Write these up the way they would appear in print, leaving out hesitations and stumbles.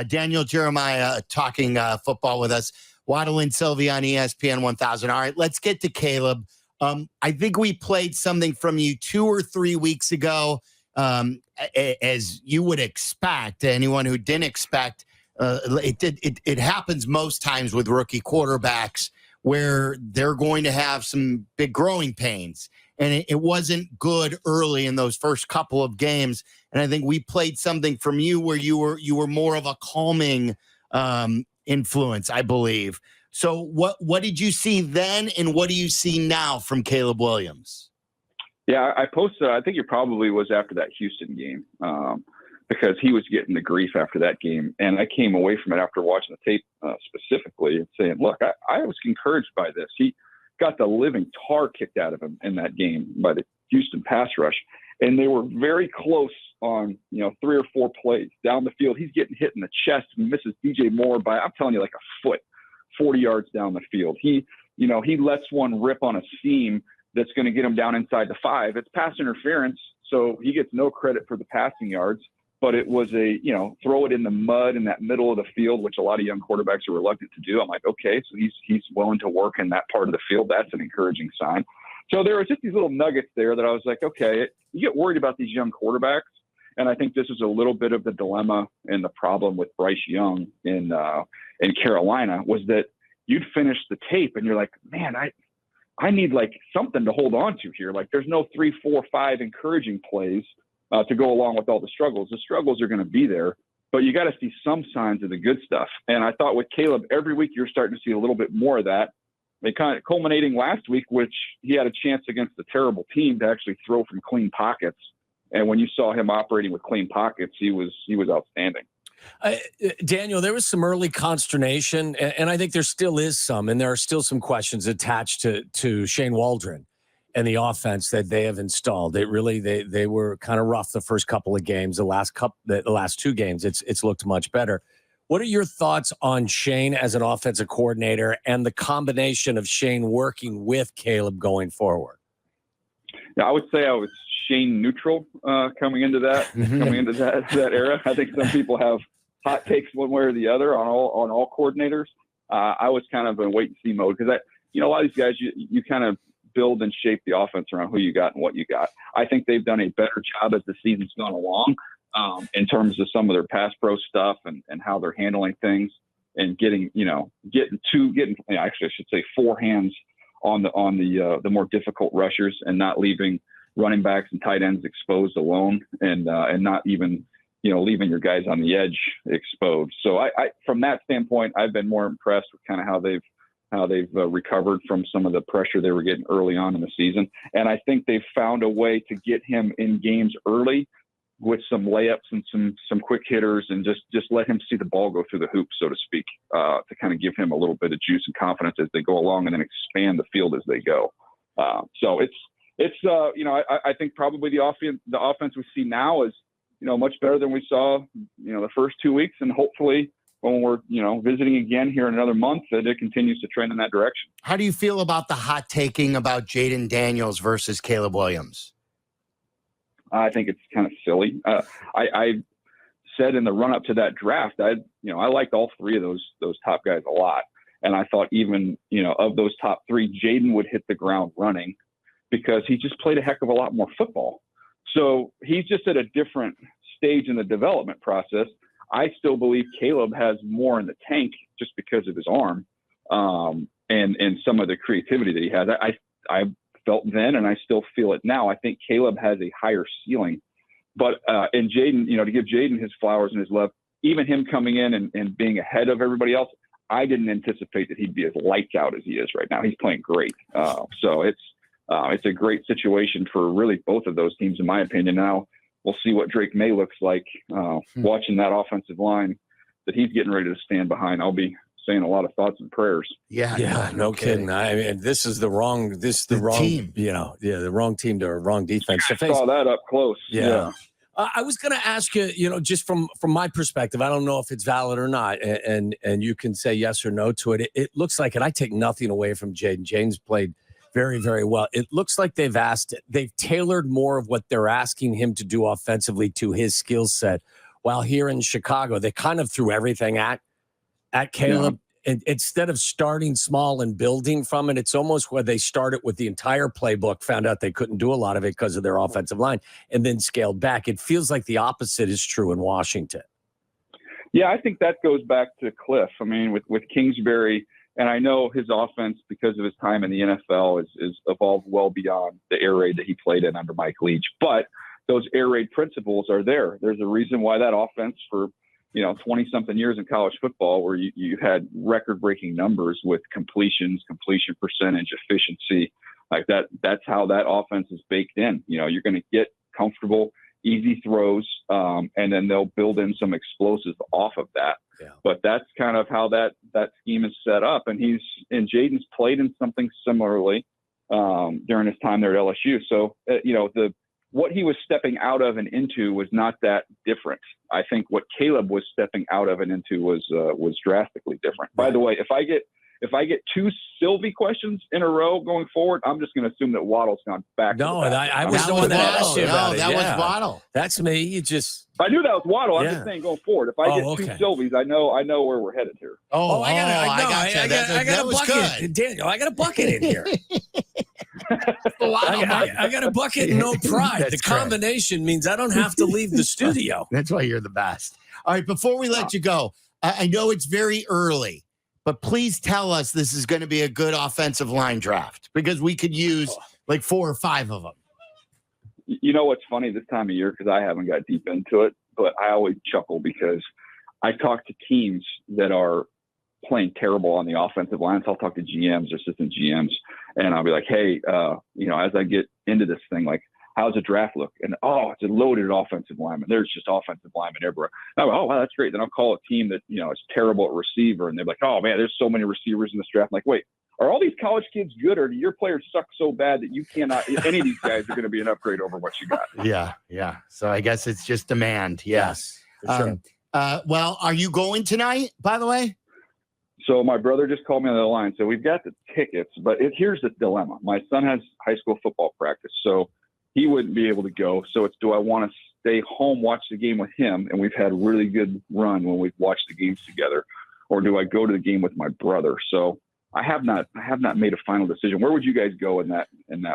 Daniel Jeremiah talking football with us. Waddle and Silvy on ESPN 1000. All right, let's get to Caleb. I think we played something from you 2 or 3 weeks ago. As you would expect, anyone who didn't expect, it happens most times with rookie quarterbacks where they're going to have some big growing pains. And it wasn't good early in those first couple of games. And I think we played something from you where you were more of a calming influence, I believe. So what did you see then, and what do you see now from Caleb Williams? Yeah, I posted, I think it probably was after that Houston game, because he was getting the grief after that game. And I came away from it after watching the tape specifically and saying, look, I was encouraged by this. He got the living tar kicked out of him in that game by the Houston pass rush. And they were very close on, 3 or 4 plays down the field. He's getting hit in the chest, misses DJ Moore by, I'm telling you, like a foot, 40 yards down the field. He lets one rip on a seam that's going to get him down inside the 5. It's pass interference, so he gets no credit for the passing yards, but it was throw it in the mud in that middle of the field, which a lot of young quarterbacks are reluctant to do. I'm like, okay, so he's willing to work in that part of the field. That's an encouraging sign. So there was just these little nuggets there that I was like, okay, you get worried about these young quarterbacks. And I think this is a little bit of the dilemma and the problem with Bryce Young in Carolina, was that you'd finish the tape and you're like, man, I need like something to hold on to here. Like there's no 3, 4, 5 encouraging plays to go along with all the struggles. The struggles are going to be there, but you got to see some signs of the good stuff. And I thought with Caleb, every week you're starting to see a little bit more of that. They kind of culminating last week, which he had a chance against a terrible team to actually throw from clean pockets. And when you saw him operating with clean pockets, he was outstanding. Daniel, there was some early consternation, and I think there still is some, and there are still some questions attached to Shane Waldren and the offense that they have installed. They were kind of rough the first couple of games. The last 2 games, it's looked much better. What are your thoughts on Shane as an offensive coordinator and the combination of Shane working with Caleb going forward? Yeah, I would say I was Shane neutral coming into that era. I think some people have hot takes one way or the other on all coordinators. I was kind of in wait and see mode, because a lot of these guys, you kind of build and shape the offense around who you got and what you got. I think they've done a better job as the season's gone along in terms of some of their pass pro stuff and how they're handling things and getting actually I should say 4 hands on the more difficult rushers and not leaving running backs and tight ends exposed alone, and not even leaving your guys on the edge exposed. So I from that standpoint, I've been more impressed with kind of how they've recovered from some of the pressure they were getting early on in the season. And I think they've found a way to get him in games early with some layups and some quick hitters, and just let him see the ball go through the hoop, so to speak, to kind of give him a little bit of juice and confidence as they go along, and then expand the field as they go. So I think probably the offense we see now is, much better than we saw, the first 2 weeks, and hopefully when we're, visiting again here in another month, that it continues to trend in that direction. How do you feel about the hot taking about Jaden Daniels versus Caleb Williams? I think it's kind of silly. I said in the run up to that draft, I liked all 3 of those top guys a lot. And I thought even, of those top 3, Jaden would hit the ground running, because he just played a heck of a lot more football. So he's just at a different stage in the development process. I still believe Caleb has more in the tank just because of his arm and some of the creativity that he has. I felt then, and I still feel it now. I think Caleb has a higher ceiling, but and Jaden, to give Jaden his flowers and his love, even him coming in and being ahead of everybody else, I didn't anticipate that he'd be as lights out as he is right now. He's playing great. So it's a great situation for really both of those teams, in my opinion. Now we'll see what Drake May looks like watching that offensive line that he's getting ready to stand behind. I'll be saying a lot of thoughts and prayers. Yeah, no kidding. I mean, this is the wrong team. The wrong team to a wrong defense. I saw that up close. Yeah. I was going to ask you, just from my perspective, I don't know if it's valid or not, and you can say yes or no to it. It looks like, and I take nothing away from Jaden. Jaden's played very, very well. It looks like they've tailored more of what they're asking him to do offensively to his skill set. while here in Chicago, they kind of threw everything at Caleb. And instead of starting small and building from it, it's almost where they started with the entire playbook, found out they couldn't do a lot of it because of their offensive line, and then scaled back. It feels like the opposite is true in Washington. Yeah, I think that goes back to Cliff. I mean, with Kingsbury, and I know his offense, because of his time in the NFL, is evolved well beyond the air raid that he played in under Mike Leach. But those air raid principles are there. There's a reason why that offense for 20-something years in college football, where you had record-breaking numbers with completion percentage, efficiency, like that. That's how that offense is baked in. You're going to get comfortable, easy throws, and then they'll build in some explosives off of that. Yeah. But that's kind of how that scheme is set up. And Jaden's played in something similarly during his time there at LSU. So, what he was stepping out of and into was not that different. I think what Caleb was stepping out of and into was drastically different. By the way, if I get two Silvy questions in a row going forward, I'm just going to assume that Waddle's gone back. No, I was the one that asked you about it. That was Waddle. That's me. You just. I knew that was Waddle. I'm just saying going forward. If I get two Silvys, I know where we're headed here. I got a bucket. Good. Daniel, I got a bucket in here. I got a bucket and no pride. The combination means I don't have to leave the studio. That's why you're the best. All right, before we let you go, I know it's very early, but please tell us this is going to be a good offensive line draft, because we could use like 4 or 5 of them. You know what's funny this time of year, because I haven't got deep into it, but I always chuckle because I talk to teams that are playing terrible on the offensive line. So I'll talk to GMs, assistant GMs, and I'll be like, hey, as I get into this thing, like, how's the draft look? And, it's a loaded offensive lineman. There's just offensive linemen everywhere. And I go, wow, that's great. Then I'll call a team that, is terrible at receiver. And they're like, oh, man, there's so many receivers in this draft. I'm like, wait, are all these college kids good, or do your players suck so bad that you cannot – any of these guys are going to be an upgrade over what you got? Yeah. So I guess it's just demand. Yes. Sure. Well, are you going tonight, by the way? So my brother just called me on the line. So we've got the tickets, but here's the dilemma. My son has high school football practice, so he wouldn't be able to go. So it's, do I want to stay home, watch the game with him? And we've had a really good run when we've watched the games together. Or do I go to the game with my brother? So I have not made a final decision. Where would you guys go in that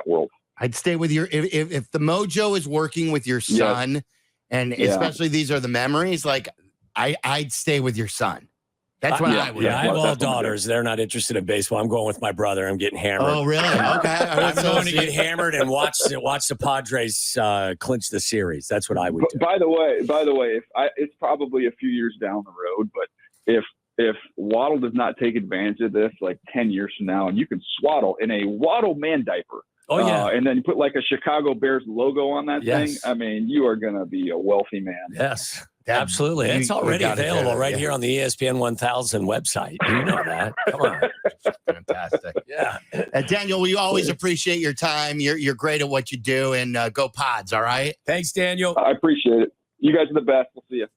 world? I'd stay with if the mojo is working with your son, and especially these are the memories, like I'd stay with your son. That's what I would. Yeah, I have all daughters. They're not interested in baseball. I'm going with my brother. I'm getting hammered. Oh, really? Okay. I'm going to get hammered and watch the Padres clinch the series. That's what I would do. By the way, it's probably a few years down the road, but if Waddle does not take advantage of this, like 10 years from now, and you can swaddle in a Waddle man diaper. Oh, yeah. And then you put like a Chicago Bears logo on that thing. I mean, you are going to be a wealthy man. Yes. Absolutely. It's already available right here on the ESPN 1000 website. You know that. Come on. Fantastic. Yeah. Daniel, we always appreciate your time. You're great at what you do, and go Pods, all right? Thanks, Daniel. I appreciate it. You guys are the best. We'll see you.